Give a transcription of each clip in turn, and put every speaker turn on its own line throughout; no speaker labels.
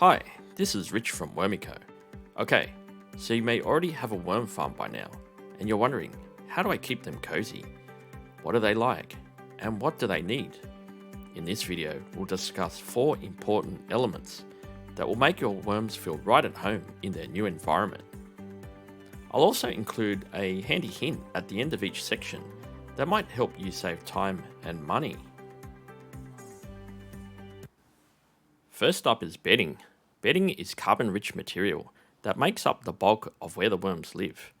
Hi, this is Rich from Wormico. Okay, so you may already have a worm farm by now, and you're wondering, how do I keep them cozy? What are they like? And what do they need? In this video, we'll discuss 4 important elements that will make your worms feel right at home in their new environment. I'll also include a handy hint at the end of each section that might help you save time and money. First up is bedding. Bedding is carbon-rich material that makes up the bulk of where the worms live.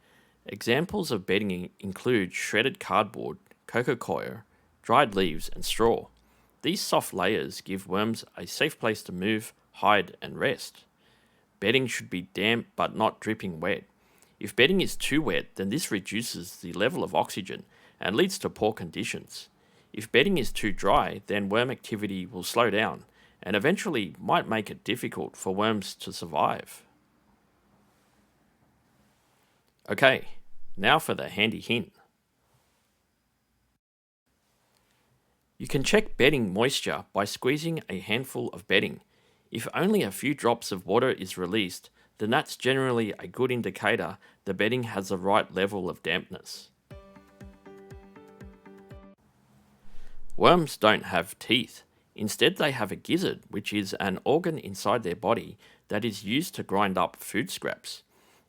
Examples of bedding include shredded cardboard, cocoa coir, dried leaves, and straw. These soft layers give worms a safe place to move, hide, and rest. Bedding should be damp but not dripping wet. If bedding is too wet, then this reduces the level of oxygen and leads to poor conditions. If bedding is too dry, then worm activity will slow down and eventually might make it difficult for worms to survive. Okay, now for the handy hint. You can check bedding moisture by squeezing a handful of bedding. If only a few drops of water is released, then that's generally a good indicator the bedding has the right level of dampness. Worms don't have teeth. Instead, they have a gizzard, which is an organ inside their body that is used to grind up food scraps.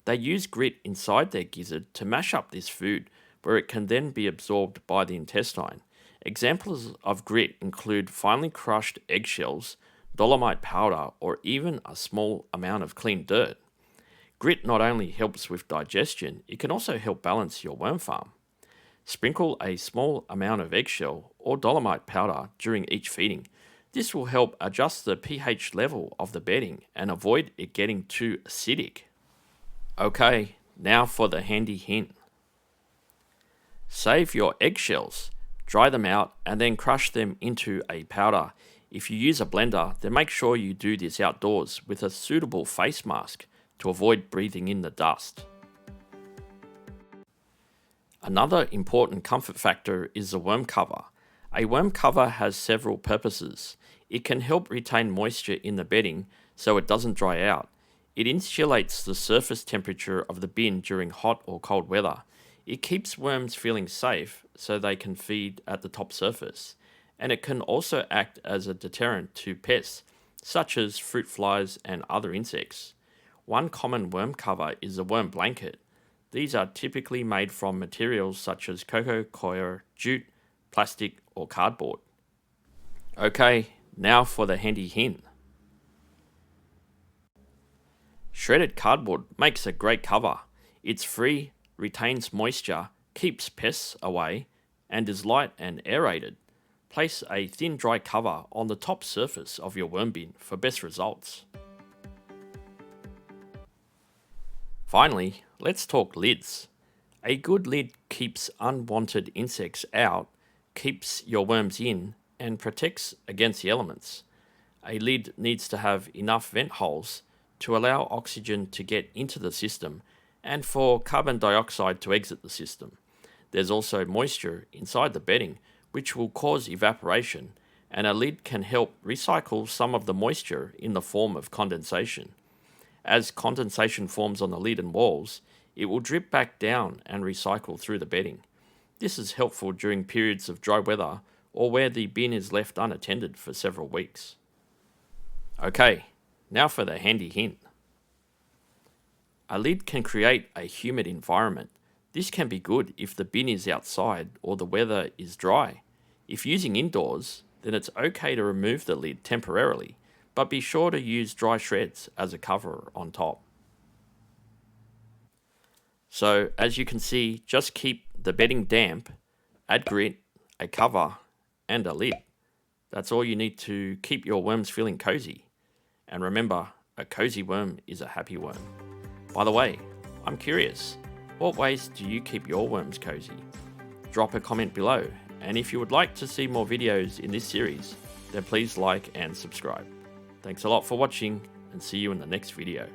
They use grit inside their gizzard to mash up this food, where it can then be absorbed by the intestine. Examples of grit include finely crushed eggshells, dolomite powder, or even a small amount of clean dirt. Grit not only helps with digestion, it can also help balance your worm farm. Sprinkle a small amount of eggshell or dolomite powder during each feeding. This will help adjust the pH level of the bedding and avoid it getting too acidic. Okay, now for the handy hint. Save your eggshells. Dry them out and then crush them into a powder. If you use a blender, then make sure you do this outdoors with a suitable face mask to avoid breathing in the dust. Another important comfort factor is the worm cover. A worm cover has several purposes. It can help retain moisture in the bedding so it doesn't dry out. It insulates the surface temperature of the bin during hot or cold weather. It keeps worms feeling safe so they can feed at the top surface. And it can also act as a deterrent to pests such as fruit flies and other insects. One common worm cover is a worm blanket. These are typically made from materials such as cocoa coir, jute, plastic, or cardboard. Okay, now for the handy hint. Shredded cardboard makes a great cover. It's free, retains moisture, keeps pests away, and is light and aerated. Place a thin dry cover on the top surface of your worm bin for best results. Finally, let's talk lids. A good lid keeps unwanted insects out, keeps your worms in, and protects against the elements. A lid needs to have enough vent holes to allow oxygen to get into the system and for carbon dioxide to exit the system. There's also moisture inside the bedding, which will cause evaporation, and a lid can help recycle some of the moisture in the form of condensation. As condensation forms on the lid and walls, it will drip back down and recycle through the bedding. This is helpful during periods of dry weather or where the bin is left unattended for several weeks. Okay, now for the handy hint. A lid can create a humid environment. This can be good if the bin is outside or the weather is dry. If using indoors, then it's okay to remove the lid temporarily, but be sure to use dry shreds as a cover on top. So as you can see, just keep the bedding damp, add grit, a cover, and a lid. That's all you need to keep your worms feeling cozy. And remember, a cozy worm is a happy worm. By the way, I'm curious, what ways do you keep your worms cozy? Drop a comment below, and if you would like to see more videos in this series, then please like and subscribe. Thanks a lot for watching, and see you in the next video.